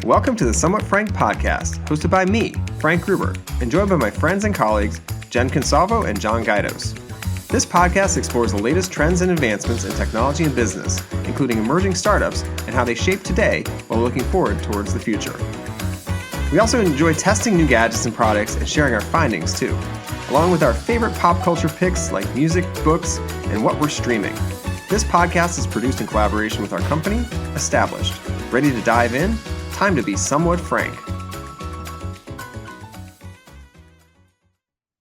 Welcome to the Somewhat Frank podcast, hosted by me, Frank Gruber, and joined by my friends and colleagues, Jen Consalvo and John Guidos. This podcast explores the latest trends and advancements in technology and business, including emerging startups and how they shape today while looking forward towards the future. We also enjoy testing new gadgets and products and sharing our findings too, along with our favorite pop culture picks like music, books, and what we're streaming. This podcast is produced in collaboration with our company, Established. Ready to dive in? Time to be somewhat frank.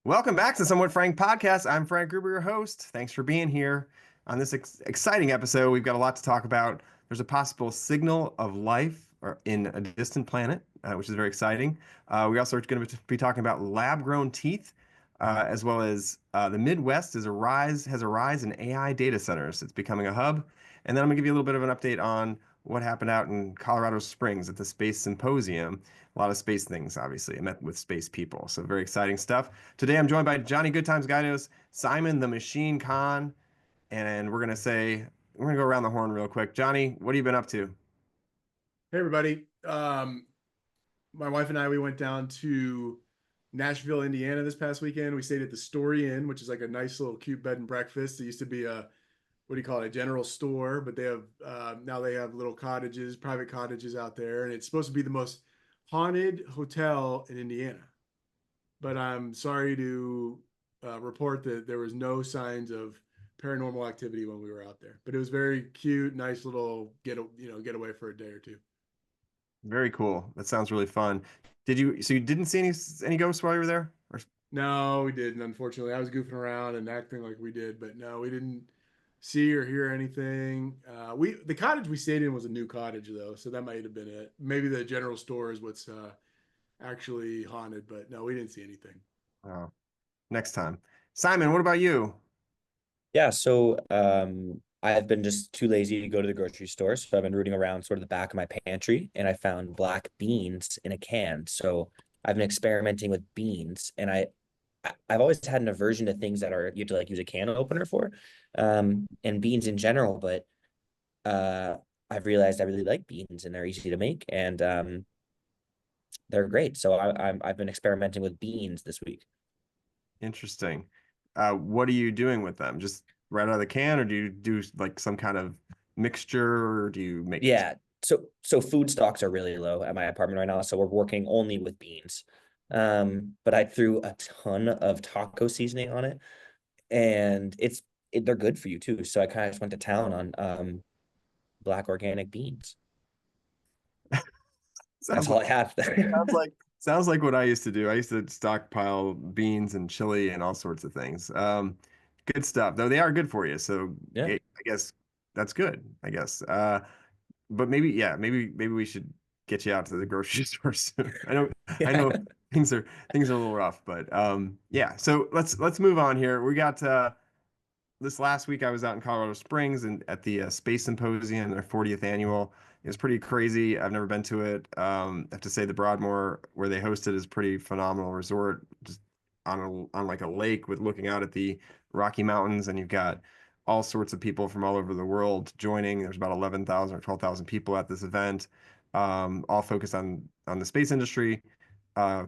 Welcome back to the Somewhat Frank podcast. I'm Frank Gruber, your host. Thanks for being here. On this exciting episode, we've got a lot to talk about. There's a possible signal of life in a distant planet, which is very exciting. We also are going to be talking about lab-grown teeth, as well as the Midwest has a rise in AI data centers. It's becoming a hub. And then I'm going to give you a little bit of an update on what happened out in Colorado Springs at the Space Symposium. A lot of space things, obviously. I met with space people, so very exciting stuff. Today I'm joined by Johnny Good Times Guidos, Simon the Machine Kahan, and we're going to go around the horn real quick. Johnny, what have you been up to? Hey, everybody. My wife and I, we went down to Nashville, Indiana this past weekend. We stayed at the Story Inn, which is like a nice little cute bed and breakfast. It used to be a a general store, but they have now they have little cottages, private cottages out there, and it's supposed to be the most haunted hotel in Indiana. But I'm sorry to report that there was no signs of paranormal activity when we were out there. But it was very cute, nice little getaway for a day or two. Very cool. That sounds really fun. So you didn't see any ghosts while you were there? No, we didn't. Unfortunately, I was goofing around and acting like we did, but no, we didn't see or hear anything. The cottage we stayed in was a new cottage though, so that might have been it. Maybe the general store is what's actually haunted, but no, we didn't see anything. Oh, next time. Simon, what about you? Yeah, so I've been just too lazy to go to the grocery store, so I've been rooting around sort of the back of my pantry, and I found black beans in a can. So I've been experimenting with beans, and I've always had an aversion to things that you have to like use a can opener for, and beans in general. But I've realized I really like beans, and they're easy to make, and they're great. So I've been experimenting with beans this week. Interesting. What are you doing with them? Just right out of the can, or do you do like some kind of mixture, or do you make? Yeah. So food stocks are really low at my apartment right now, so we're working only with beans. But I threw a ton of taco seasoning on it, and they're good for you too. So I kind of just went to town on black organic beans. That's all I have. Sounds like what I used to do. I used to stockpile beans and chili and all sorts of things. Good stuff, though they are good for you. So Yeah. I guess that's good, I guess. But maybe we should get you out to the grocery store soon. I know things are a little rough, but yeah. So let's move on here. We got this last week I was out in Colorado Springs and at the Space Symposium, their 40th annual. It was pretty crazy. I've never been to it. I have to say the Broadmoor where they hosted is a pretty phenomenal resort, just on like a lake with looking out at the Rocky Mountains, and you've got all sorts of people from all over the world joining. There's about 11,000 or 12,000 people at this event, all focused on the space industry.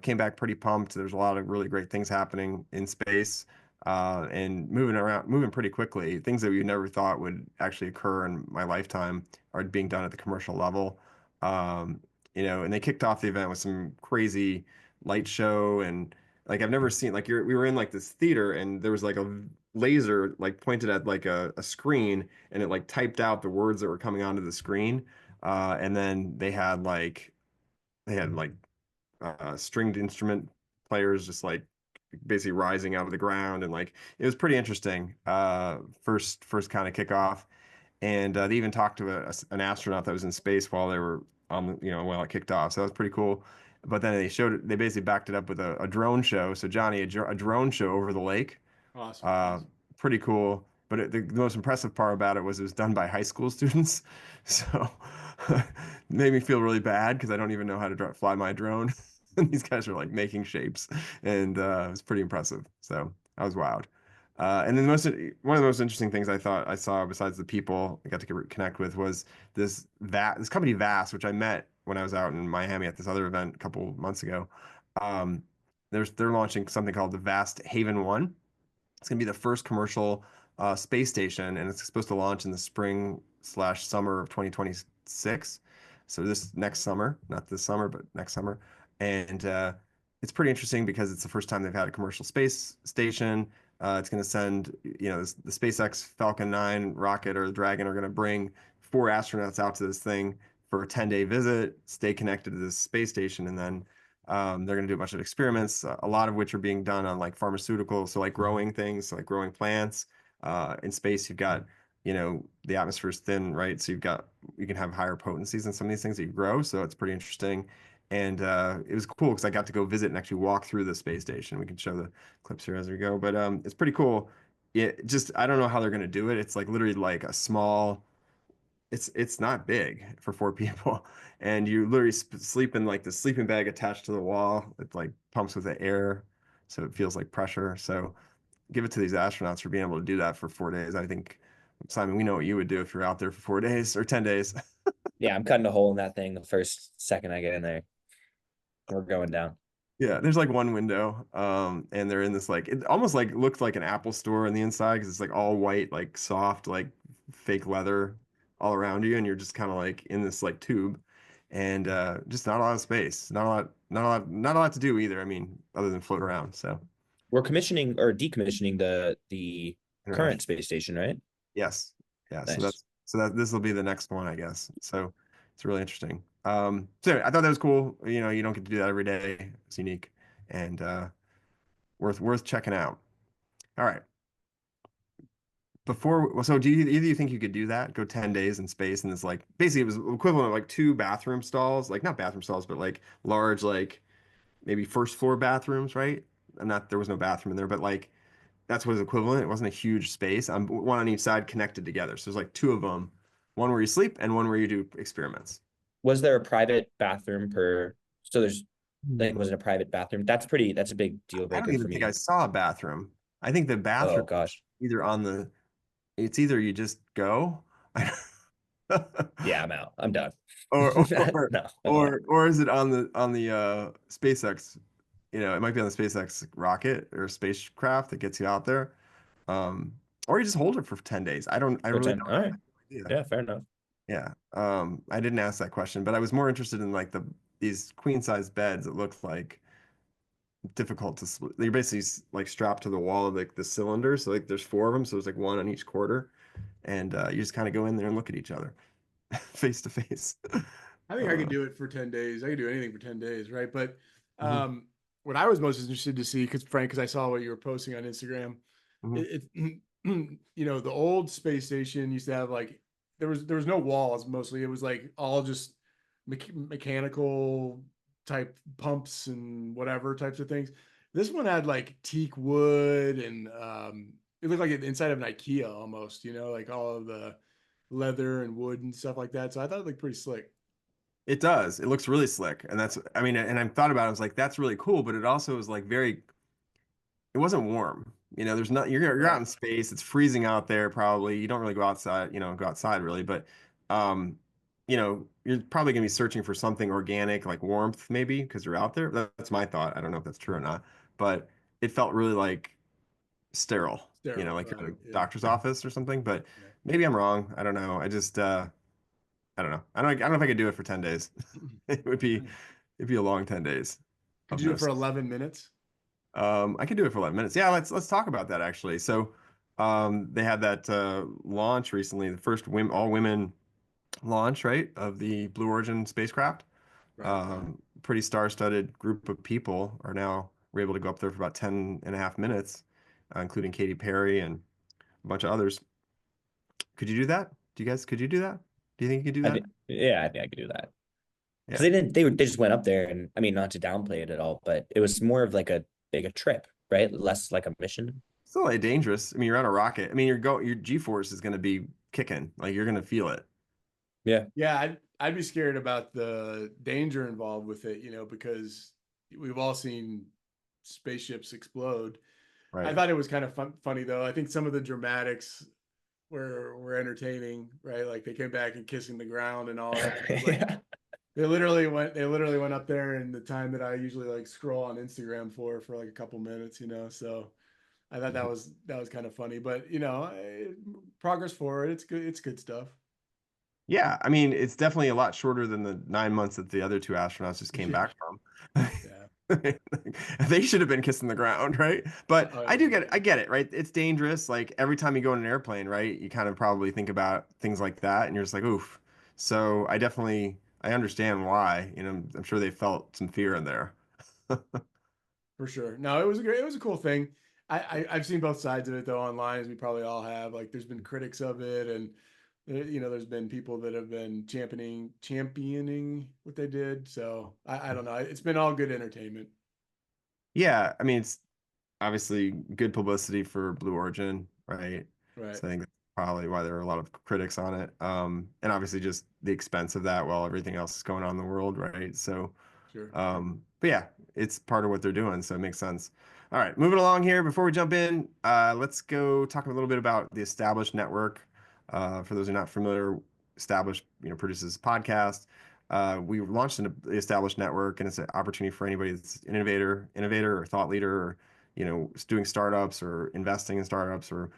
Came back pretty pumped. There's a lot of really great things happening in space. And moving pretty quickly. Things that we never thought would actually occur in my lifetime are being done at the commercial level. And they kicked off the event with some crazy light show, and like I've never seen, like we were in like this theater and there was like a laser like pointed at like a screen, and it like typed out the words that were coming onto the screen. And then they had like stringed instrument players just like basically rising out of the ground, and like it was pretty interesting. First kind of kickoff, and they even talked to an astronaut that was in space while they were while it kicked off. So that was pretty cool. But then they basically backed it up with a drone show. So Johnny, a drone show over the lake. Awesome. Pretty cool. But the most impressive part about it was done by high school students. So made me feel really bad because I don't even know how to fly my drone. And these guys are like making shapes, and it was pretty impressive. So that was wild. And then one of the most interesting things I saw besides the people I got to connect with was this company VAS, which I met when I was out in Miami at this other event a couple months ago. Um, they're launching something called the Vast Haven 1. It's going to be the first commercial space station, and it's supposed to launch in the spring/summer of 2026. So this next summer, not this summer, but next summer. And it's pretty interesting because it's the first time they've had a commercial space station. It's going to send, the SpaceX Falcon 9 rocket or the Dragon are going to bring 4 astronauts out to this thing for a 10-day visit, stay connected to this space station, and then they're going to do a bunch of experiments, a lot of which are being done on like pharmaceuticals, so like growing things, so like growing plants. In space, you've got, the atmosphere is thin, right? So you can have higher potencies in some of these things that you grow. So it's pretty interesting. And it was cool because I got to go visit and actually walk through the space station. We can show the clips here as we go, but it's pretty cool. I don't know how they're going to do it. It's like literally like a small it's not big for 4 people, and you literally sleep in like the sleeping bag attached to the wall. It like pumps with the air, so it feels like pressure. So give it to these astronauts for being able to do that for 4 days. I think, Simon, we know what you would do if you're out there for 4 days or 10 days. Yeah, I'm cutting a hole in that thing the first second I get in there. We're going down. Yeah, there's like one window, and they're in this like it almost like looks like an Apple store on the inside because it's like all white, like soft, like fake leather all around you, and you're just kind of like in this like tube, and just not a lot of space, not a lot to do either. I mean, other than float around. So We're commissioning or decommissioning the current international, space station, right? yes, yeah. So Nice. that this will be the next one, I guess. So it's really interesting. So anyway, I thought that was cool. You don't get to do that every day. It's unique and worth checking out. All right. So do either you think you could do that? Go 10 days in space and it's like basically it was equivalent of like 2 bathroom stalls, like not bathroom stalls, but like large, like maybe first floor bathrooms, right? And not there was no bathroom in there, but like that's what was equivalent. It wasn't a huge space. One on each side connected together. So there's like 2 of them, one where you sleep and one where you do experiments. Was there a private bathroom per? So there's like, was Hmm. it a private bathroom? That's a big deal I don't breaker for even think I me. saw a bathroom. I think the Oh bathroom gosh. either it's either you just go. Yeah, I'm out. I'm done. or or No, I'm out. or is it on the SpaceX? It might be on the SpaceX rocket or spacecraft that gets you out there. Um, or you just hold it for 10 days. I For really 10. don't All have right. any idea. Yeah, fair enough. Yeah. I didn't ask that question, but I was more interested in like these queen size beds that looked like difficult to sleep. They're basically like strapped to the wall of like the cylinder. So like there's 4 of them, so there's like one on each quarter, and you just kind of go in there and look at each other face to face. I think I could do it for 10 days. I could do anything for 10 days, right? But Mhm, um, what I was most interested to see, because I saw what you were posting on Instagram. mhm. It the old space station used to have like there was no walls mostly. It was like all just mechanical type pumps and whatever types of things. This one had like teak wood and it looked like the inside of an IKEA almost, like all of the leather and wood and stuff like that. So I thought it looked pretty slick. It does. It looks really slick, and I mean, and I thought about it. I was like, that's really cool, but it also was like very. It wasn't warm. There's not. You're out Right. in space. It's freezing out there. Probably you don't really go outside. Go outside really, but you're probably gonna be searching for something organic, like warmth, maybe, because you're out there. That's my thought. I don't know if that's true or not, but it felt really like sterile. Sterile, Like right? a Yeah. doctor's office or something. But Yeah. maybe I'm wrong. I don't know. I don't know. I don't know if I could do it for 10 days. It would be it'd be a long 10 days Could of you do no it for sleep. 11 minutes? I could do it for 11 minutes. Yeah, let's talk about that actually. So, they had that launch recently, the first all women launch, right, of the Blue Origin spacecraft. Right. Pretty star-studded group of people were able to go up there for about 10 and a half minutes, including Katy Perry and a bunch of others. Could you do that? Could you do that? Do you think you could do that? Yeah, I think I could do that. Because Yeah. they just went up there, and I mean, not to downplay it at all, but it was more of like a trip, right? Less like a mission. Still like dangerous. I mean, you're on a rocket. I mean, your G-force is going to be kicking. Like you're going to feel it. Yeah. Yeah, I'd be scared about the danger involved with it, because we've all seen spaceships explode. I Right. thought it was kind of funny though. I think some of the dramatics were entertaining, right? Like they came back and kissing the ground and all that. It was like Yeah. They literally went up there in the time that I usually like scroll on Instagram for like a couple minutes, you know. So I thought that was kind of funny, but you know, progress forward. It's good. It's good stuff. Yeah, I mean, it's definitely a lot shorter than the 9 months that the other two astronauts just came back from. Yeah. They should have been kissing the ground, right? But Oh I yeah. do get it. I get it, right? It's dangerous. Like every time you go in an airplane, right? You kind of probably think about things like that, and you're just like, oof. So I understand why. You know, I'm sure they felt some fear in there. For sure. No, it was a cool thing. I've seen both sides of it though online, as we probably all have. Like, there's been critics of it, and you know, there's been people that have been championing what they did. So I don't know. It's been all good entertainment. Yeah, I mean, it's obviously good publicity for Blue Origin, right? Right. So I think that's probably why there are a lot of critics on it. And obviously just the expense of that while everything else is going on in the world, right? So, Sure. but yeah, it's part of what they're doing, so it makes sense. All right, moving along here. Before we jump in, let's go talk a little bit about the Established Network. For those who are not familiar, Established, produces a podcast. We launched the Established Network, and it's an opportunity for anybody that's an innovator or thought leader, or doing startups or investing in startups, or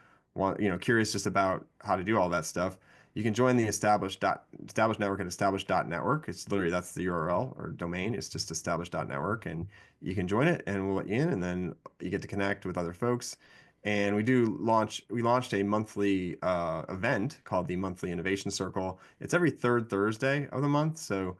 curious just about how to do all that stuff. You can join the established network at established.network. It's literally, that's the URL or domain. It's just established.network, and you can join it, and we'll let you in, and then you get to connect with other folks. And we launched a monthly event called the Monthly Innovation Circle. It's every third Thursday of the month. So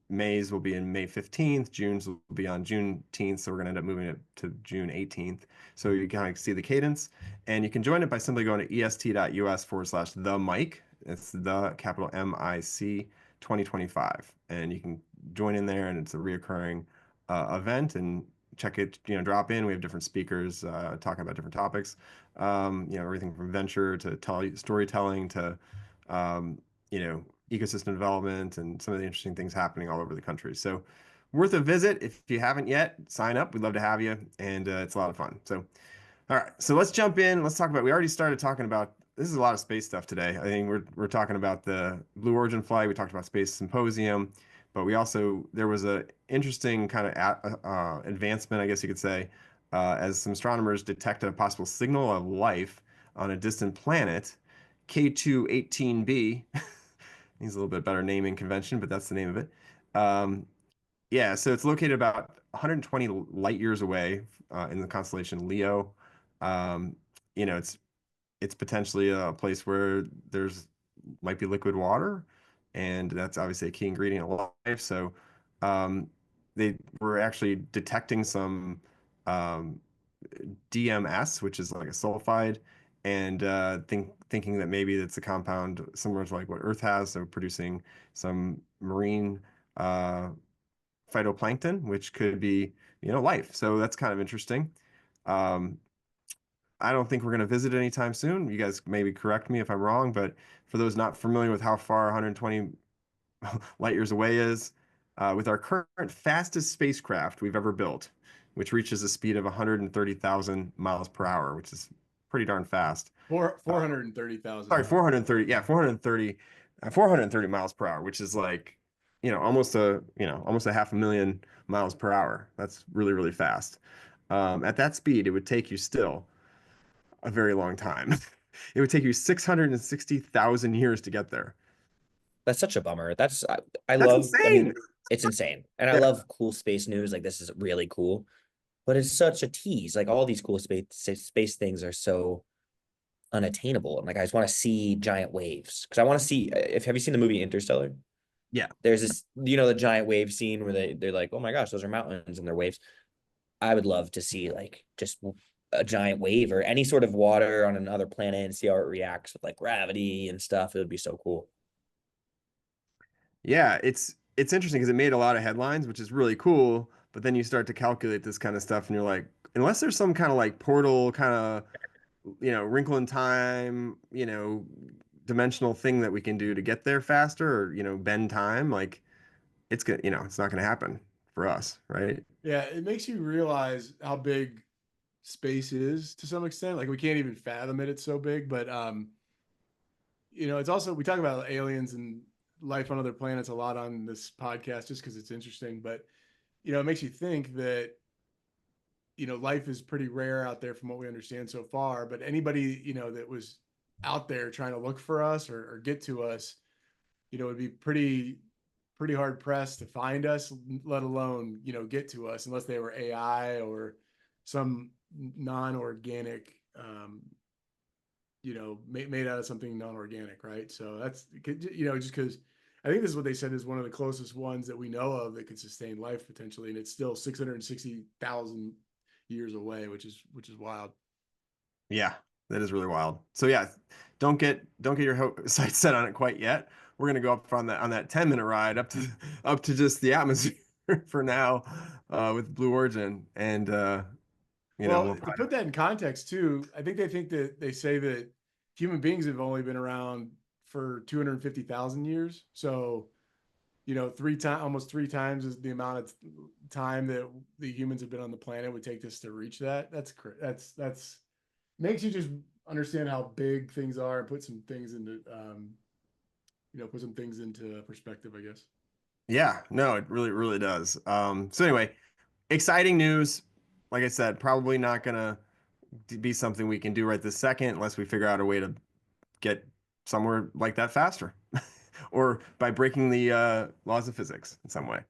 May's will be in May 15th, June's will be on Juneteenth. So we're going to end up moving it to June 18th. So you kind of see the cadence. And you can join it by simply going to est.us/the mic. It's the capital MIC 2025. And you can join in there, and it's a reoccurring event. And check it, drop in. We have different speakers talking about different topics. Everything from venture to storytelling to, um, ecosystem development and some of the interesting things happening all over the country. So worth a visit. If you haven't yet, sign up. We'd love to have you. And it's a lot of fun. So all right, so let's jump in. Let's talk about. We already started talking about. This is a lot of space stuff today. I think we're talking about the Blue Origin flight. We talked about Space Symposium, but there was a interesting kind of advancement, I guess you could say, as some astronomers detected a possible signal of life on a distant planet, K218b. Needs a little bit better naming convention, but that's the name of it. Um, yeah, so it's located about 120 light years away in the constellation Leo. Um, it's potentially a place where there's might be liquid water, and that's obviously a key ingredient of life. So um, they were actually detecting some um, DMS, which is like a sulfide, and thinking that maybe it's a compound similar to like what Earth has, so producing some marine uh, phytoplankton, which could be, life. So that's kind of interesting. Um, I don't think we're going to visit anytime soon. You guys maybe correct me if I'm wrong, but for those not familiar with how far 120 light years away is, with our current fastest spacecraft we've ever built, which reaches a speed of 130,000 miles per hour, which is pretty darn fast. Uh, 430,000. Sorry, 430. Yeah, 430 miles per hour, which is like, almost a half a million miles per hour. That's really, really fast. At that speed, it would take you still a very long time. It would take you 660,000 years to get there. That's such a bummer. I That's love, I insane. mean, it's insane. And I Yeah. love cool space news. Like, this is really cool, but it's such a tease. Like, all these cool space things are so unattainable. And like, I just want to see giant waves, because I want to see, if have you seen the movie Interstellar? Yeah. There's this, the giant wave scene where they're like, oh my gosh, those are mountains and they're waves. I would love to see like just a giant wave or any sort of water on another planet and see how it reacts with like gravity and stuff. It would be so cool. Yeah, it's interesting because it made a lot of headlines, which is really cool. But then you start to calculate this kind of stuff, and you're like, unless there's some kind of like portal kind of, wrinkle in time, dimensional thing that we can do to get there faster, or bend time, like it's not going to happen for us, right? Yeah, it makes you realize how big space is to some extent. Like, we can't even fathom it. It's so big, but you know, it's also, we talk about aliens and life on other planets a lot on this podcast just because it's interesting, but it makes you think that life is pretty rare out there from what we understand so far. But anybody that was out there trying to look for us or get to us, would be pretty hard pressed to find us, let alone get to us, unless they were AI or some non-organic, made out of something non-organic, right? So that's just because I think this is what they said is one of the closest ones that we know of that could sustain life potentially, and it's still 660,000 years away, which is wild. Yeah, that is really wild. So yeah, don't get your sights set on it quite yet. We're gonna go up on that 10-minute ride up to just the atmosphere for now, with Blue Origin, and Well, we'll to probably put that in context too, I think they say that human beings have only been around for 250,000 years. So, almost three times is the amount of time that the humans have been on the planet would take this to reach that. That's makes you just understand how big things are and put some things into perspective, I guess. yeah, no, it really does. So anyway, exciting news. Like I said, probably not gonna be something we can do right this second unless we figure out a way to get somewhere like that faster, or by breaking the laws of physics in some way,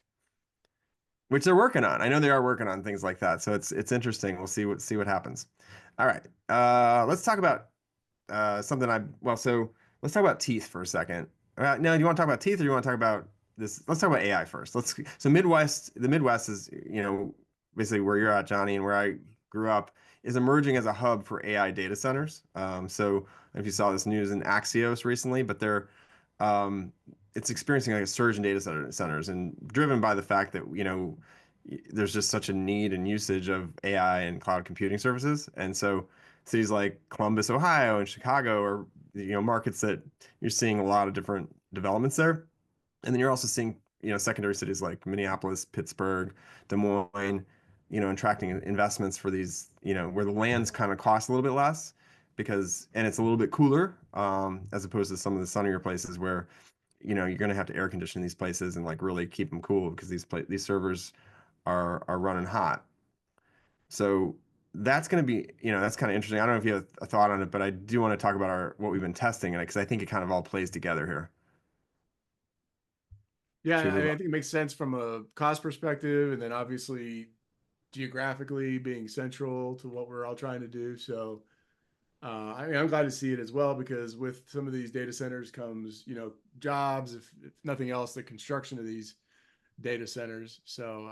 which they're working on. I know they are working on things like that, so it's interesting. We'll see what happens. All right, let's talk about something so let's talk about teeth for a second. Now, do you want to talk about teeth, or do you want to talk about this? Let's talk about AI first. The Midwest is, basically where you're at, Johnny, and where I grew up, is emerging as a hub for AI data centers. So if you saw this news in Axios recently, but um, it's experiencing like a surge in centers, and driven by the fact that, there's just such a need and usage of AI and cloud computing services. And so cities like Columbus, Ohio, and Chicago are, markets that you're seeing a lot of different developments there. And then you're also seeing, secondary cities like Minneapolis, Pittsburgh, Des Moines, attracting investments for these, where the lands kind of cost a little bit less, and it's a little bit cooler, as opposed to some of the sunnier places where, you're going to have to air condition these places and like really keep them cool, because these servers are running hot. So that's going to be, that's kind of interesting. I don't know if you have a thought on it, but I do want to talk about what we've been testing, and because I think it kind of all plays together here. Yeah, Should we move I on? think it makes sense from a cost perspective, and then obviously geographically being central to what we're all trying to do. So, I'm glad to see it as well, because with some of these data centers comes, jobs, if nothing else, the construction of these data centers. So,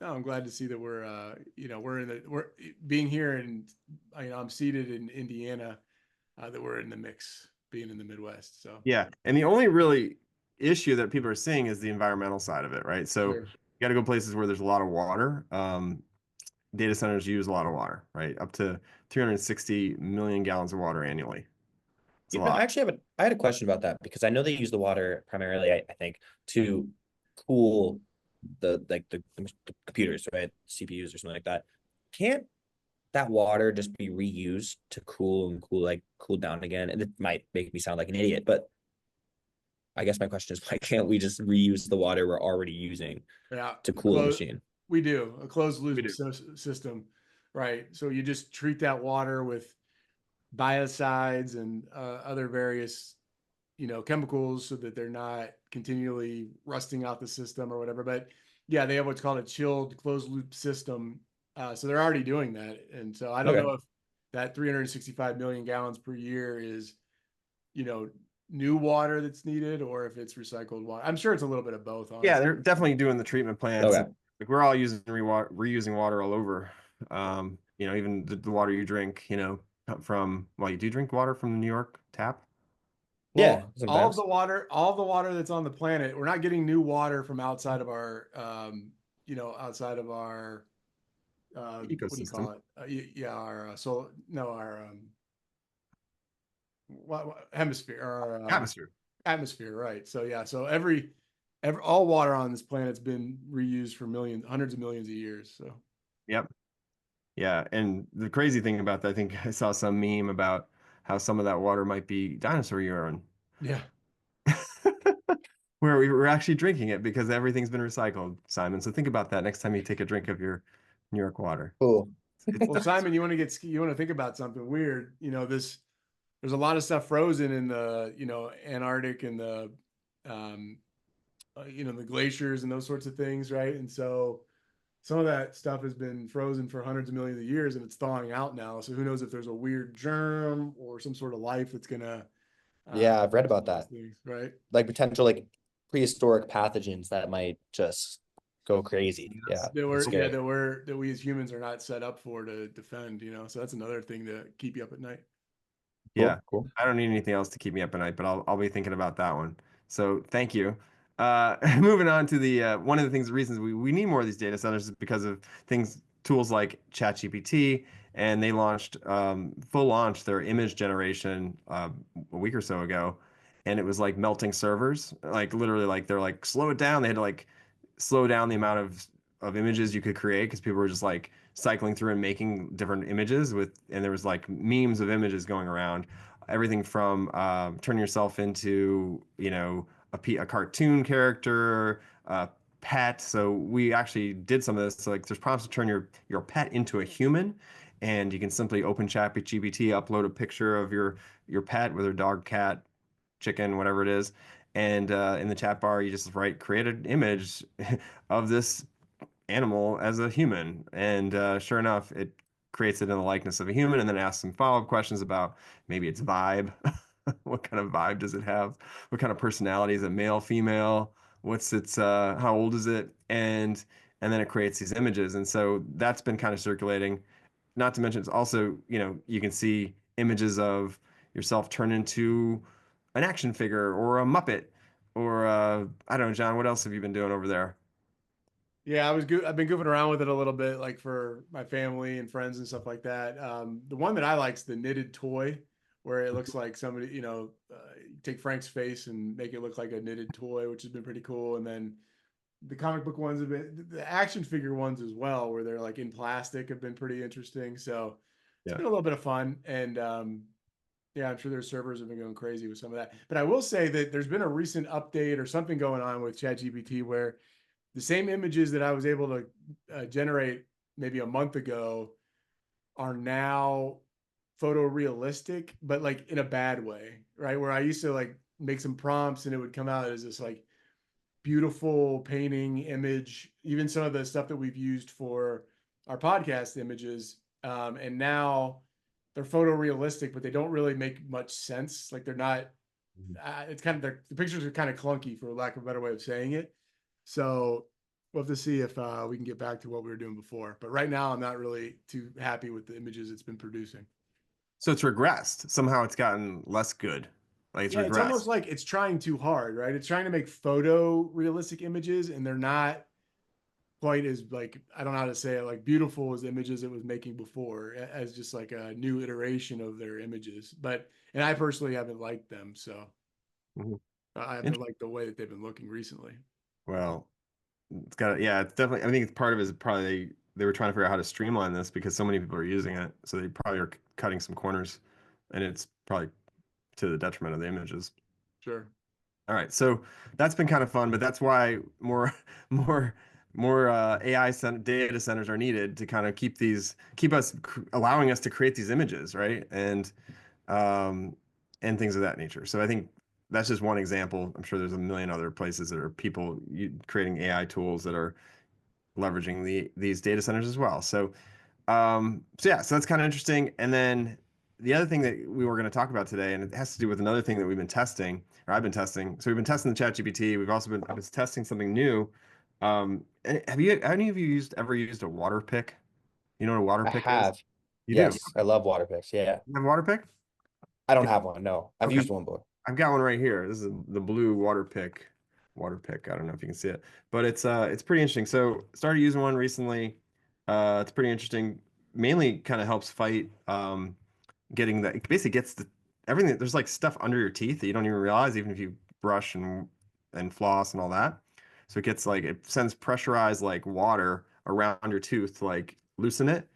no, I'm glad to see that we're being here, and I'm seated in Indiana, that we're in the mix, being in the Midwest. So, Yeah, and the only really issue that people are seeing is the environmental side of it, right? So you sure. got to go places where there's a lot of water. Data centers use a lot of water, right? Up to 360 million gallons of water annually. It's a I lot. actually I had a question about that because I know they use the water primarily, I think, to cool the computers, right? CPUs or something like that. Can't that water just be reused to cool down again? And it might make me sound like an idiot, but I guess my question is, why can't we just reuse the water we're already using Yeah, to cool a machine? we do a closed We loop do. system, right? So you just treat that water with biocides and other various, chemicals, so that they're not continually rusting out the system or whatever. But yeah, they have what's called a chilled closed loop system. So they're already doing that. And so I don't Okay. know if that 365 million gallons per year is, you know, new water that's needed, or if it's recycled water. I'm sure it's a little bit of both, Yeah, honestly. they're definitely doing the treatment plants. Okay. Like we're all reusing water all over. Even the water you drink, from, well, you do drink water from the New York tap? Yeah, Well, sometimes. all of the water that's on the planet, we're not getting new water from outside of our, outside of our, what do you Ecosystem. call it? Yeah, our so no, our hemisphere, our Atmosphere. atmosphere, right? So yeah, so every all water on this planet's been reused for hundreds of millions of years. So Yep. Yeah, and the crazy thing about that, I think I saw some meme about how some of that water might be dinosaur urine. yeah, where we were actually drinking it because everything's been recycled, Simon. So think about that next time you take a drink of your New York water. Cool. Well, Simon, you want to think about something weird. There's a lot of stuff frozen in the, Antarctic and um, the glaciers and those sorts of things, right? And so some of that stuff has been frozen for hundreds of millions of years and it's thawing out now. So who knows if there's a weird germ or some sort of life that's gonna Yeah, I've read do some about of those that. things, right? Like potential like prehistoric pathogens that might just go crazy. Yeah, That that's we're yeah scary. that we as humans are not set up for to defend, so that's another thing to keep you up at night. Yeah, Cool, cool. I don't need anything else to keep me up at night, but I'll be thinking about that one. So thank you. Moving on to the one of the things, the reasons we need more of these data centers is because of tools like ChatGPT, and they launched full launch their image generation a week or so ago, and it was like melting servers, like literally like they're like slow it down. They had to like slow down the amount of images you could create because people were just like cycling through and making different images and there was like memes of images going around, everything from turning yourself into a cartoon character, pet. So we actually did some of this. So like there's prompts to turn your pet into a human, and you can simply open ChatGPT, upload a picture of your pet, whether dog, cat, chicken, whatever it is. And in the chat bar, you just create an image of this animal as a human. And sure enough, it creates it in the likeness of a human and then asks some follow-up questions about maybe its vibe. What kind of vibe does it have? What kind of personality? Is it male, female? What's its how old is it? And then it creates these images. And so that's been kind of circulating. Not to mention it's also, you can see images of yourself turn into an action figure or a Muppet or I don't know, John, what else have you been doing over there? Yeah, I've been goofing around with it a little bit, like for my family and friends and stuff like that. The one that I like is the knitted toy, where it looks like somebody, take Frank's face and make it look like a knitted toy, which has been pretty cool. And then the comic book ones have been, the action figure ones as well, where they're like in plastic, have been pretty interesting. So it's Yeah. been a little bit of fun. And yeah, I'm sure their servers have been going crazy with some of that. But I will say that there's been a recent update or something going on with ChatGPT where the same images that I was able to generate maybe a month ago are now photorealistic, but like in a bad way, right? Where I used to like make some prompts and it would come out as this like beautiful painting image, even some of the stuff that we've used for our podcast images. And now they're photorealistic, but they don't really make much sense. Like they're not, it's kind of, the pictures are kind of clunky for lack of a better way of saying it. So we'll have to see if we can get back to what we were doing before. But right now, I'm not really too happy with the images it's been producing. So it's regressed. Somehow it's gotten less good. Like it's Yeah, it's almost regressed. like it's trying too hard, right? It's trying to make photo realistic images, and they're not quite as like I don't know how to say it, like beautiful as images it was making before, as just like a new iteration of their images. And I personally haven't liked them, so Mhm. I haven't Inter- liked the way that they've been looking recently. Well, yeah, it's definitely, I think it's part of it is probably they were trying to figure out how to streamline this because so many people are using it. So they probably are cutting some corners and it's probably to the detriment of the images. Sure. All right, so that's been kind of fun, but that's why more, more data centers are needed to kind of allowing us to create these images, right? Um, and things of that nature. So I think that's just one example. I'm sure there's a million other places that are creating AI tools that are leveraging these data centers as well. So yeah, so that's kind of interesting. And then the other thing that we were going to talk about today, and it has to do with another thing that we've been testing, or I've been testing. So we've been testing the ChatGPT. I was testing something new. And any of you ever used a water pick? You know what a water I pick is? have. You do. Yes, I love water picks. Yeah. You have a water pick? I don't have one. No, I've Okay. used one before. I've got one right here. This is the blue water pick. Water pick. I don't know if you can see it, but it's pretty interesting. So started using one recently. It's pretty interesting. Mainly kind of helps fight getting that. It basically gets everything. There's like stuff under your teeth that you don't even realize, even if you brush and floss and all that. So it sends pressurized like water around your tooth to like loosen it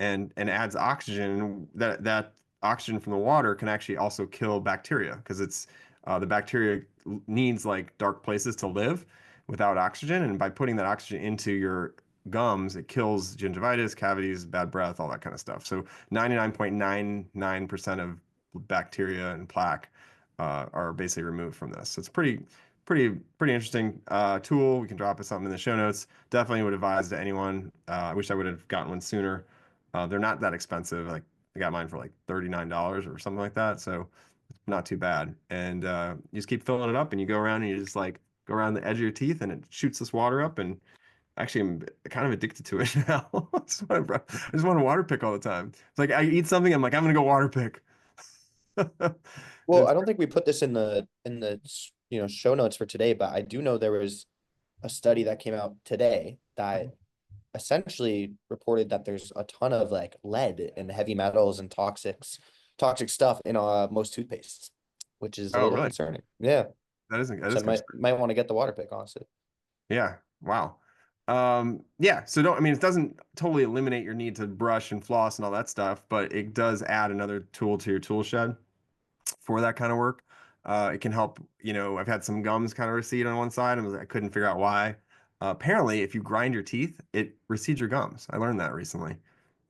and adds oxygen. That oxygen from the water can actually also kill bacteria because it's The bacteria needs like dark places to live without oxygen, and by putting that oxygen into your gums, it kills gingivitis, cavities, bad breath, all that kind of stuff. So 99.99% of bacteria and plaque are basically removed from this. So it's pretty interesting tool. We can drop it something in the show notes. Definitely would advise to anyone. I wish I would have gotten one sooner. They're not that expensive. Like I got mine for like $39 or something like that. So not too bad. And you just keep filling it up and you go around and you just like go around the edge of your teeth and it shoots this water up. And actually, I'm kind of addicted to it now. I just want to water pick all the time. It's like I eat something, I'm like, I'm gonna go water pick. Well, It's I don't think we put this in the show notes for today, but I do know there was a study that came out today that essentially reported that there's a ton of like lead and heavy metals and toxic stuff in most toothpastes, which is a oh, little really? concerning. Yeah. That So is I good. might want to get the water pick, honestly. Yeah. Wow. Yeah. So don't, I mean, it doesn't totally eliminate your need to brush and floss and all that stuff, but it does add another tool to your tool shed for that kind of work. It can help, I've had some gums kind of recede on one side and I couldn't figure out why. Apparently, if you grind your teeth, it recedes your gums. I learned that recently.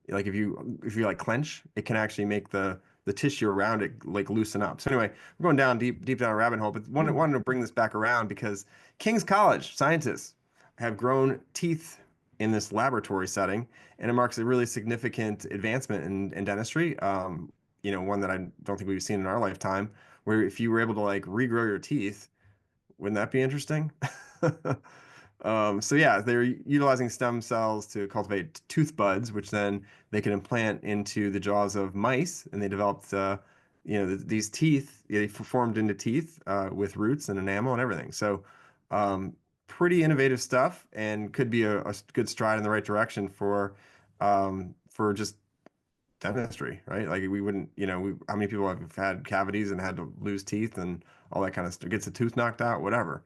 Like if you like clench, it can actually make the tissue around it like loosen up. So anyway, we're going down deep down a rabbit hole, but wanted to bring this back around because King's College scientists have grown teeth in this laboratory setting, and it marks a really significant advancement in dentistry. One that I don't think we've seen in our lifetime, where if you were able to like regrow your teeth, wouldn't that be interesting? So yeah, they're utilizing stem cells to cultivate tooth buds, which then they can implant into the jaws of mice, and they developed, these teeth. They formed into teeth with roots and enamel and everything. So, pretty innovative stuff, and could be a good stride in the right direction for just dentistry, right? Like we wouldn't, how many people have had cavities and had to lose teeth and all that kind of stuff, gets a tooth knocked out, whatever.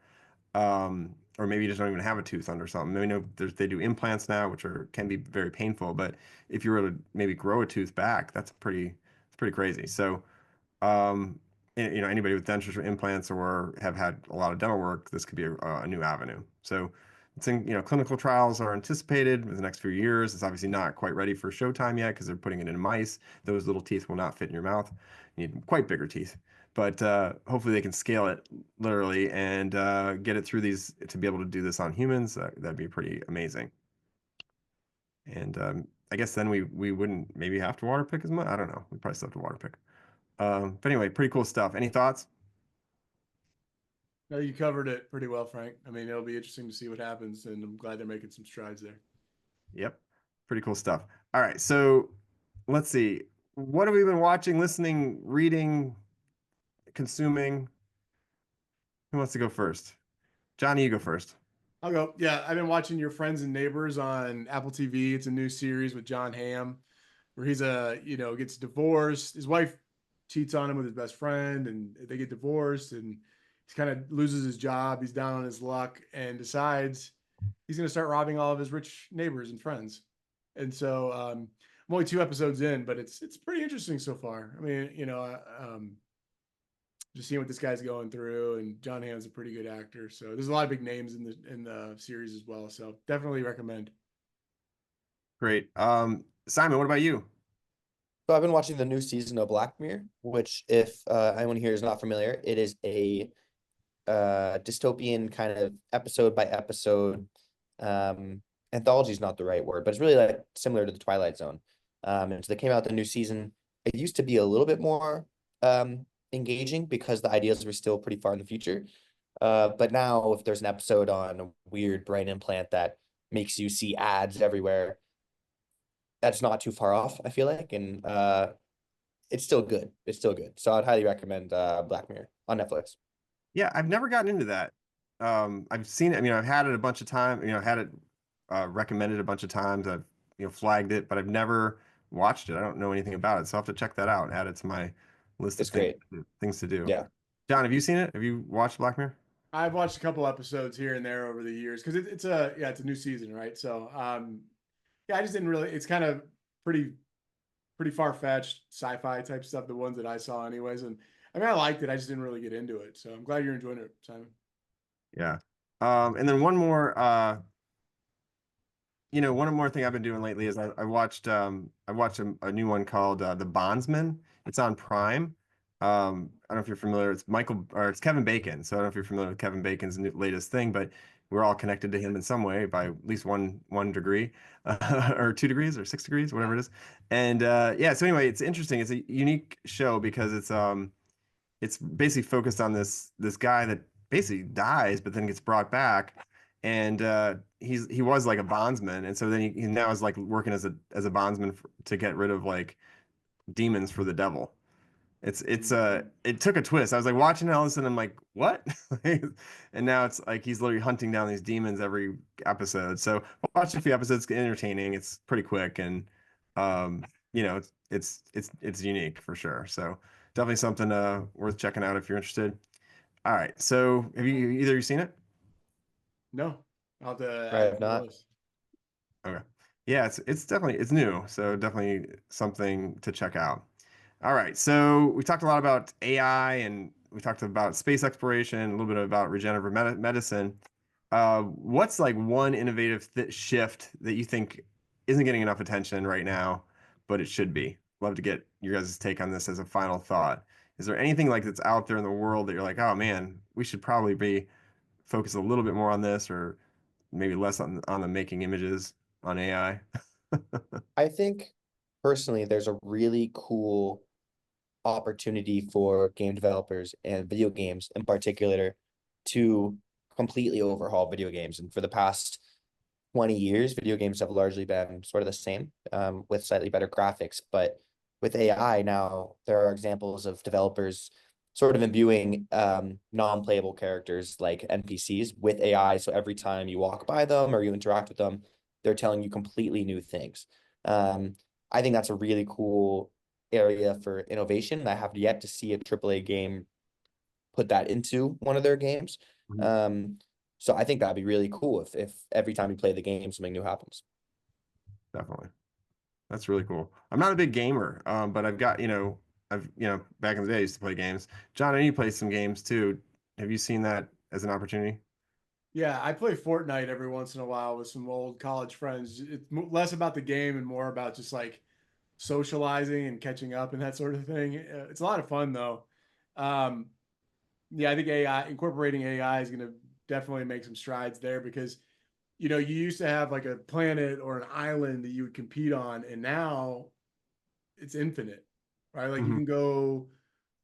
Or maybe you just don't even have a tooth under something. Maybe they do implants now, which can be very painful. But if you were to maybe grow a tooth back, it's pretty crazy. So, um, anybody with dentures or implants or have had a lot of dental work, this could be a new avenue. So, it's in, clinical trials are anticipated in the next few years. It's obviously not quite ready for showtime yet because they're putting it in mice. Those little teeth will not fit in your mouth. You need quite bigger teeth. But hopefully they can scale it literally and get it through these to be able to do this on humans. That'd be pretty amazing. And I guess then we wouldn't maybe have to water pick as much. I don't know. We probably still have to water pick. But anyway, pretty cool stuff. Any thoughts? No, you covered it pretty well, Frank. I mean, it'll be interesting to see what happens, and I'm glad they're making some strides there. Yep. Pretty cool stuff. All right. So let's see. What have we been watching, listening, reading, consuming? Who wants to go first? Johnny, you go first. I'll go. Yeah, I've been watching Your Friends and Neighbors on Apple TV. It's a new series with John Hamm, where he's gets divorced. His wife cheats on him with his best friend, and they get divorced, and he kind of loses his job. He's down on his luck and decides he's going to start robbing all of his rich neighbors and friends. And so I'm only 2 episodes in, but it's pretty interesting so far. I mean, just seeing what this guy's going through, and John Hamm's a pretty good actor. So there's a lot of big names in the series as well. So definitely recommend. Great. Simon, what about you? So I've been watching the new season of Black Mirror, which if anyone here is not familiar, it is a dystopian kind of episode by episode. Anthology is not the right word, but it's really like similar to the Twilight Zone. And so they came out the new season. It used to be a little bit more engaging because the ideas were still pretty far in the future. But now if there's an episode on a weird brain implant that makes you see ads everywhere, that's not too far off, I feel like. And it's still good. It's still good. So I'd highly recommend Black Mirror on Netflix. Yeah, I've never gotten into that. I've seen it. I mean, I've had it a bunch of times. Had it recommended a bunch of times. I've flagged it, but I've never watched it. I don't know anything about it, so I'll have to check that out. Add it to my list of It's great. things to do. Yeah. John, have you seen it? Have you watched Black Mirror? I've watched a couple episodes here and there over the years because it's a new season, right? So yeah, I just didn't really. It's kind of pretty far fetched sci-fi type stuff. The ones that I saw, anyways, and I mean, I liked it. I just didn't really get into it. So I'm glad you're enjoying it, Simon. Yeah. And then one more, one more thing I've been doing lately is I watched a new one called The Bondsman. It's on Prime. I don't know if you're familiar. It's Kevin Bacon. So I don't know if you're familiar with Kevin Bacon's latest thing, but we're all connected to him in some way by at least one degree, or 2 degrees or 6 degrees, whatever it is. And yeah, so anyway, it's interesting. It's a unique show because it's basically focused on this guy that basically dies, but then gets brought back, and he was like a bondsman, and so then he now is like working as a bondsman to get rid of like demons for the devil. It took a twist. I was like watching it all of a sudden, I'm like, what? And now it's like he's literally hunting down these demons every episode. So watch a few episodes, it's entertaining. It's pretty quick, and um, it's unique for sure. So definitely something worth checking out if you're interested. All right. So have you either you seen it? No, I'll have to I add it have to the not. list. Okay. Yeah, it's definitely it's new, so definitely something to check out. All right. So we talked a lot about AI and we talked about space exploration, a little bit about regenerative medicine. What's like one innovative shift that you think isn't getting enough attention right now, but it should be? Love to get your guys' take on this as a final thought. Is there anything like that's out there in the world that you're like, oh man, we should probably be focused a little bit more on this, or maybe less on the making images on AI? I think personally, there's a really cool opportunity for game developers and video games in particular to completely overhaul video games. And for the past 20 years, video games have largely been sort of the same, with slightly better graphics. But with AI now, there are examples of developers sort of imbuing non-playable characters like NPCs with AI. So every time you walk by them or you interact with them, they're telling you completely new things. Um, I think that's a really cool area for innovation. I have yet to see a AAA game put that into one of their games. Mhm. Um, so I think that'd be really cool if every time you play the game, something new happens. Definitely. That's really cool. I'm not a big gamer, but I've got, back in the day I used to play games. John, I know you play some games too. Have you seen that as an opportunity? Yeah, I play Fortnite every once in a while with some old college friends. It's less about the game and more about just like socializing and catching up and that sort of thing. It's a lot of fun though. Um, yeah, I think AI incorporating AI is going to definitely make some strides there because you used to have like a planet or an island that you would compete on, and now it's infinite, right? Like you Hmm. can go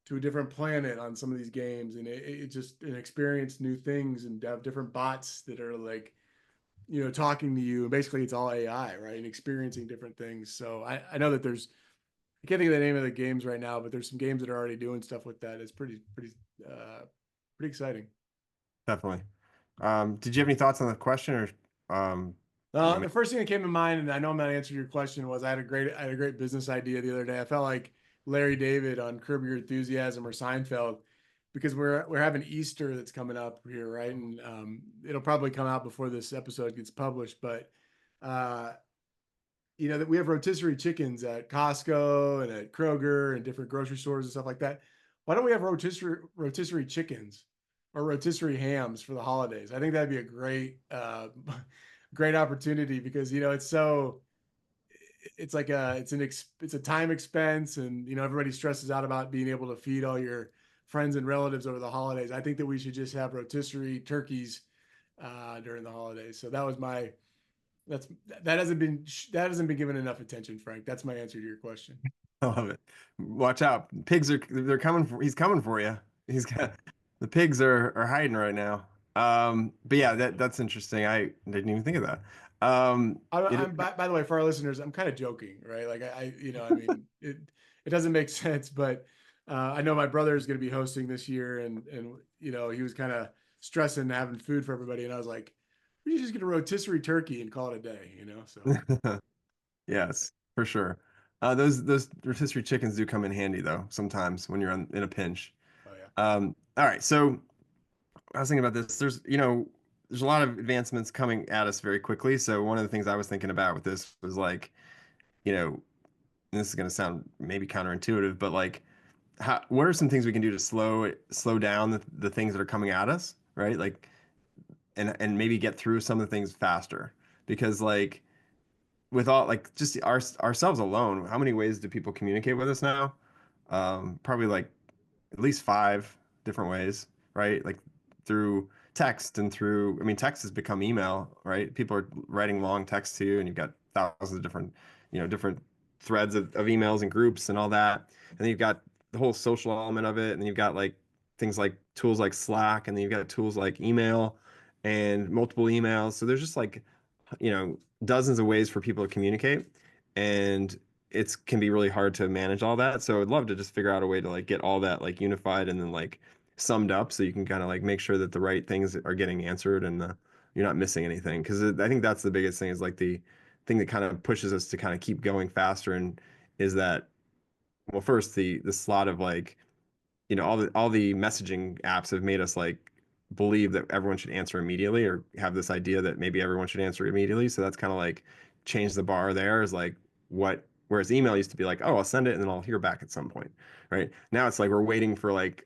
to a different planet on some of these games, and it just and experience new things and have different bots that are like talking to you. And basically, it's all AI, right? And experiencing different things. So I know that I can't think of the name of the games right now, but there's some games that are already doing stuff with that. It's uh, pretty exciting. Definitely. Did you have any thoughts on the question or you want me? The first thing that came to mind, and I know I'm not answering your question, was I had a great business idea the other day. I felt like Larry David on Curb Your Enthusiasm or Seinfeld, because we're having Easter that's coming up here, right? And it'll probably come out before this episode gets published, but uh, that we have rotisserie chickens at Costco and at Kroger and different grocery stores and stuff like that. Why don't we have rotisserie chickens or rotisserie hams for the holidays? I think that'd be a great great opportunity because it's like it's a time expense, and everybody stresses out about being able to feed all your friends and relatives over the holidays. I think that we should just have rotisserie turkeys during the holidays. So that's that hasn't been given enough attention, Frank. That's my answer to your question. I love it. Watch out. Pigs they're coming he's coming for you. He's got the pigs are hiding right now. But yeah, that's interesting. I didn't even think of that. It By the way, for our listeners, I'm kind of joking, right? Like I mean, it doesn't make sense, but I know my brother is going to be hosting this year, and he was kind of stressing having food for everybody, and I was like, we should just get a rotisserie turkey and call it a day. So yes, for sure. Those rotisserie chickens do come in handy though, sometimes when you're in a pinch. oh yeah, All right, so I was thinking about this. There's a lot of advancements coming at us very quickly. So one of the things I was thinking about with this was like, and this is going to sound maybe counterintuitive, but like what are some things we can do to slow down the things that are coming at us, right? Like, and maybe get through some of the things faster because like with all like just ourselves alone, how many ways do people communicate with us now? Probably like at least five different ways, right? Like through text and through, I mean, text has become email, right? People are writing long text to you, and you've got thousands of different, different threads of emails and groups and all that. And then you've got the whole social element of it, and then you've got like things like tools like Slack, and then you've got tools like email and multiple emails. So there's just like, dozens of ways for people to communicate. And it's can be really hard to manage all that. So I'd love to just figure out a way to like get all that like unified and then like summed up so you can kind of like make sure that the right things are getting answered and you're not missing anything. Because I think that's the biggest thing is like the thing that kind of pushes us to kind of keep going faster and is that well first the slot of like all the messaging apps have made us like believe that everyone should answer immediately or have this idea that maybe everyone should answer immediately. So that's kind of like changed the bar there is like what whereas email used to be like, oh, I'll send it and then I'll hear back at some point. Right. Now it's like we're waiting for like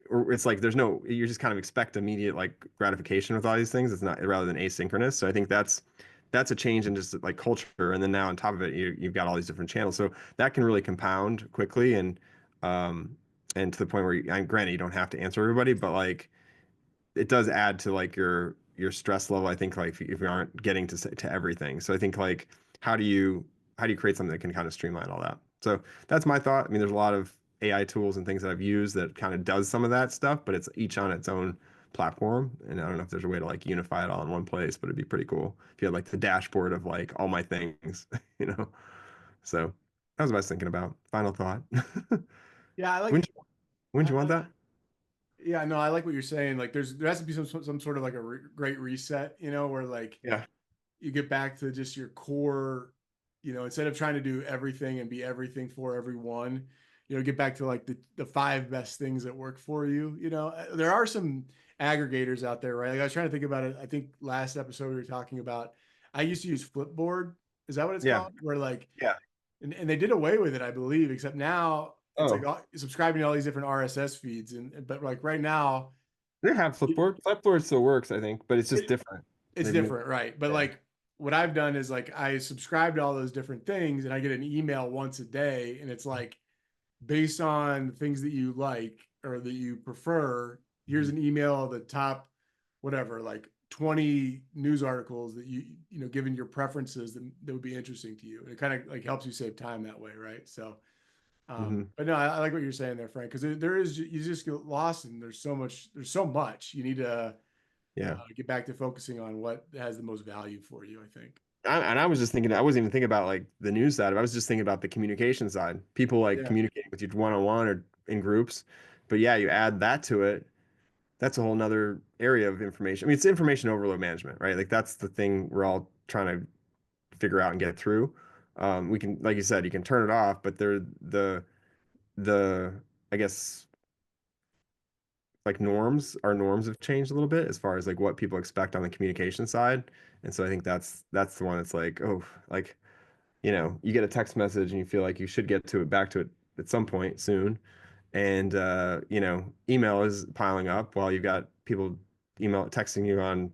or it's like there's no you just kind of expect immediate like gratification with all these things. It's not rather than asynchronous. So I think that's a change in just like culture. And then now on top of it, you've got all these different channels. So that can really compound quickly um and to the point where I'm granted you don't have to answer everybody, but like it does add to like your stress level. I think like if you aren't getting to everything. So I think like how do you how do you create something that can kind of streamline all that? So that's my thought. I mean, there's a lot of AI tools and things that I've used that kind of does some of that stuff, but it's each on its own platform. And I don't know if there's a way to like unify it all in one place, but it'd be pretty cool if you had like the dashboard of like all my things, you know. So that was what I was thinking about. Final thought. Yeah, I like. Wouldn't you, wouldn't I, you want I, that? yeah, no, I like what you're saying. Like, there has to be some sort of like a great reset, where like Yeah. you get back to just your core, instead of trying to do everything and be everything for everyone, get back to like the five best things that work for you. There are some aggregators out there, right? Like I was trying to think about it. I think last episode we were talking about, I used to use Flipboard. Is that what it's Yeah. called? Where like, Yeah. and they did away with it, I believe, except now it's like Oh, subscribing to all these different RSS feeds. But like right now, they have it, Flipboard. Flipboard still works, I think, but it's just it, different. it's They've moved. different, right? But Yeah. like what I've done is like I subscribe to all those different things and I get an email once a day and it's like based on things that you like or that you prefer, here's Mhm. an email of the top whatever, like 20 news articles that given your preferences that would be interesting to you. And it kind of like helps you save time that way, right? So Mhm. but no, I like what you're saying there, Frank, because there is you just get lost and there's so much you need to Yeah. get back to focusing on what has the most value for you, I think. And I was just thinking, I wasn't even thinking about like the news side of it. I was just thinking about the communication side. People like Yeah. communicating with you one on one or in groups. But yeah, you add that to it. That's a whole nother area of information. I mean, it's information overload management, right? Like that's the thing we're all trying to figure out and get through. We can, like you said, you can turn it off, but the I guess like our norms have changed a little bit as far as like what people expect on the communication side. And so I think that's the one that's like, oh, like, you get a text message and you feel like you should get to it back to it at some point soon. And email is piling up while you've got people texting you on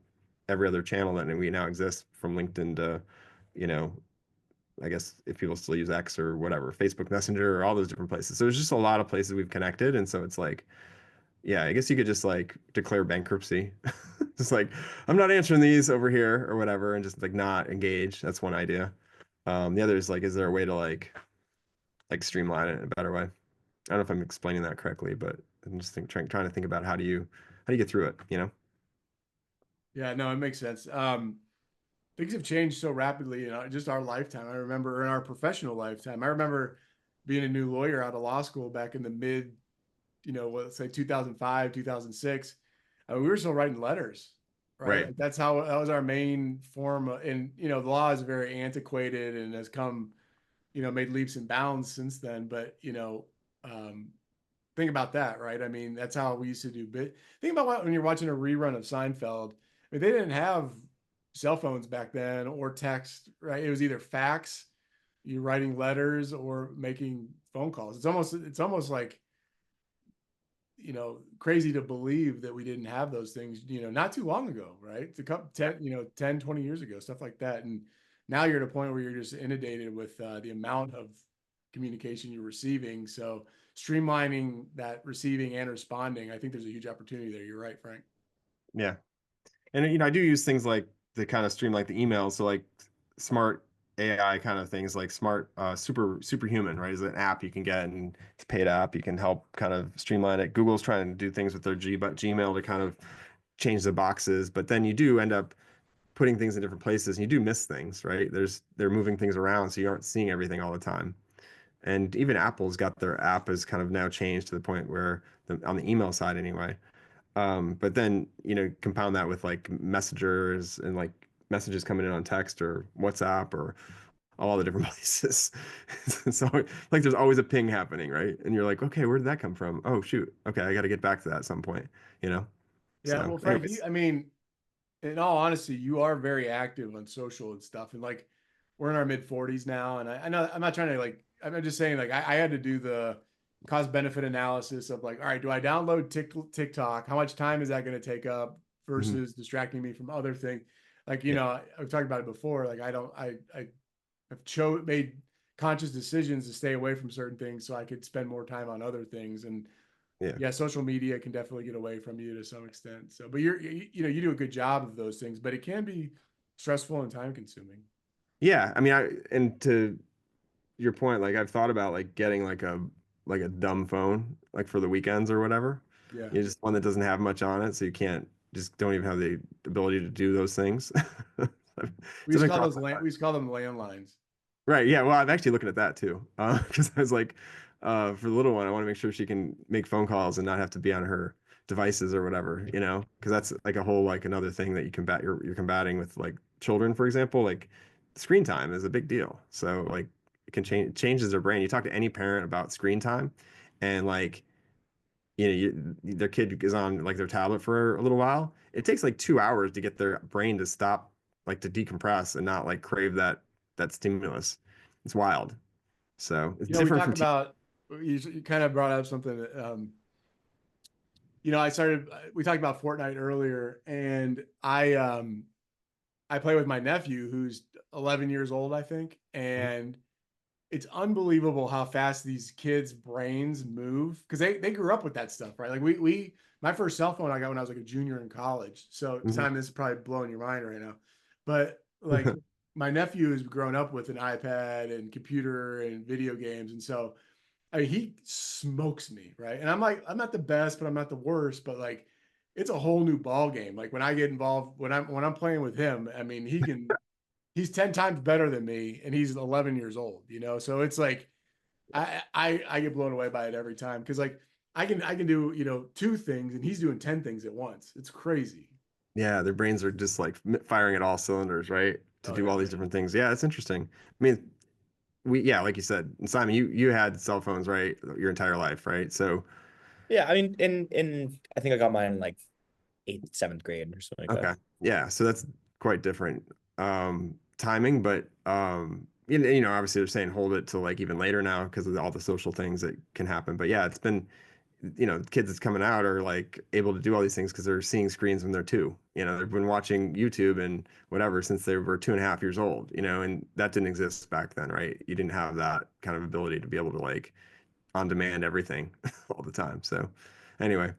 every other channel that we now exist from LinkedIn to, you know, I guess if people still use X or whatever, Facebook Messenger or all those different places. So there's just a lot of places we've connected. And so it's like, yeah, I guess you could just like declare bankruptcy. Just like, I'm not answering these over here or whatever, and just like not engage. That's one idea. The other is like, is there a way to like streamline it in a better way? I don't know if I'm explaining that correctly, but I'm just trying to think about how do you get through it, you know? Yeah, no, it makes sense. Things have changed so rapidly in just our lifetime. I remember in our professional lifetime, I remember being a new lawyer out of law school back in the mid, let's say 2005, 2006. We were still writing letters, right? Right. Like that was our main form. And, the law is very antiquated and has come, made leaps and bounds since then. But, um, think about that, right? I mean, that's how we used to do bit. Think about when you're watching a rerun of Seinfeld. I mean, they didn't have cell phones back then or text, right? It was either fax, you writing letters or making phone calls. It's almost like crazy to believe that we didn't have those things, not too long ago, right? 10, 20 years ago, stuff like that. And now you're at a point where you're just inundated with the amount of communication you're receiving. So streamlining that receiving and responding, I think there's a huge opportunity there. You're right, Frank. Yeah. And I do use things like to kind of stream like the emails. So like smart AI kind of things like smart superhuman, right? Is an app you can get, and it's a paid app. You can help kind of streamline it. Google's trying to do things with their Gmail to kind of change the boxes, but then you do end up putting things in different places and you do miss things, right? They're moving things around, so you aren't seeing everything all the time. And even Apple's got their app has kind of now changed to the point where on the email side anyway. But then, compound that with like messengers and like messages coming in on text or WhatsApp or all the different places. So like there's always a ping happening, right? And you're like, okay, where did that come from? Oh shoot. Okay, I got to get back to that at some point, you know? Yeah. So Well, Frank, anyways. in all honesty, you are very active on social and stuff. And like, we're in our mid 40s now. And I know I'm not trying to like, I'm just saying like, I had to do the cost benefit analysis of like, all right, do I download TikTok? How much time is that going to take up Mhm. versus distracting me from other things? Like, Yeah. I've talked about it before. Like, I have made conscious decisions to stay away from certain things so I could spend more time on other things. And Yeah. yeah, social media can definitely get away from you to some extent. So, but you do a good job of those things, but it can be stressful and time consuming. Yeah. I mean, and to your point, like I've thought about like getting like a dumb phone, like for the weekends or whatever. Yeah. Just one that doesn't have much on it, so you can't just don't even have the ability to do those things. We used to Something call crossed those my mind. we used to call them landlines. Right. Yeah. Well, I'm actually looking at that too. Because I was like, for the little one, I want to make sure she can make phone calls and not have to be on her devices or whatever, because that's like a whole like another thing that you're combating with like children, for example, like screen time is a big deal. So like it can changes their brain. You talk to any parent about screen time and like their kid is on like their tablet for a little while. It takes like 2 hours to get their brain to stop, like to decompress and not like crave that stimulus. It's wild. So it's We different talk from TV. about you kind of brought up something that we talked about Fortnite earlier, and I play with my nephew who's 11 years old, I think, and it's unbelievable how fast these kids' brains move because they grew up with that stuff, right? Like we my first cell phone I got when I was like a junior in college. So Mhm. Simon, this is probably blowing your mind right now, but like my nephew has grown up with an iPad and computer and video games, and so I mean, he smokes me, right? And I'm like, I'm not the best, but I'm not the worst. But like, it's a whole new ball game. Like when I get involved, when I'm playing with him, I mean, he's 10 times better than me, and he's 11 years old. So it's like I get blown away by it every time because like I can do two things, and he's doing 10 things at once. It's crazy. Yeah, their brains are just like firing at all cylinders, right? To Oh do yeah. all these different things. Yeah, it's interesting. I mean, yeah, like you said, Simon, you had cell phones, right, your entire life, right? So, Yeah, I mean, in I think I got mine in like eighth, seventh grade or something like that. okay. Yeah, so that's quite different timing, but obviously they're saying hold it till like even later now because of all the social things that can happen. But yeah, it's been kids that's coming out are like able to do all these things because they're seeing screens when they're two. They've been watching YouTube and whatever since they were 2.5 years old, and that didn't exist back then, right? You didn't have that kind of ability to be able to like on demand everything all the time. So anyway,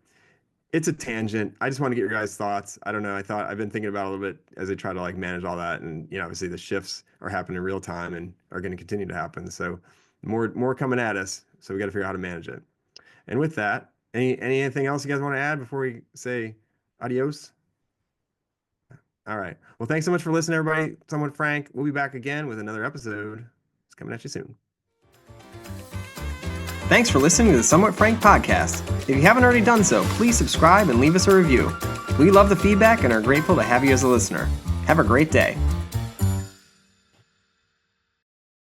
it's a tangent. I just want to get your guys' thoughts. I don't know. I've been thinking about it a little bit as I try to like manage all that. And, obviously the shifts are happening in real time and are going to continue to happen. So more coming at us. So we got to figure out how to manage it. And with that, anything else you guys want to add before we say adios? All right. Well, thanks so much for listening, everybody. Somewhat Frank. We'll be back again with another episode. It's coming at you soon. Thanks for listening to the Somewhat Frank podcast. If you haven't already done so, please subscribe and leave us a review. We love the feedback and are grateful to have you as a listener. Have a great day.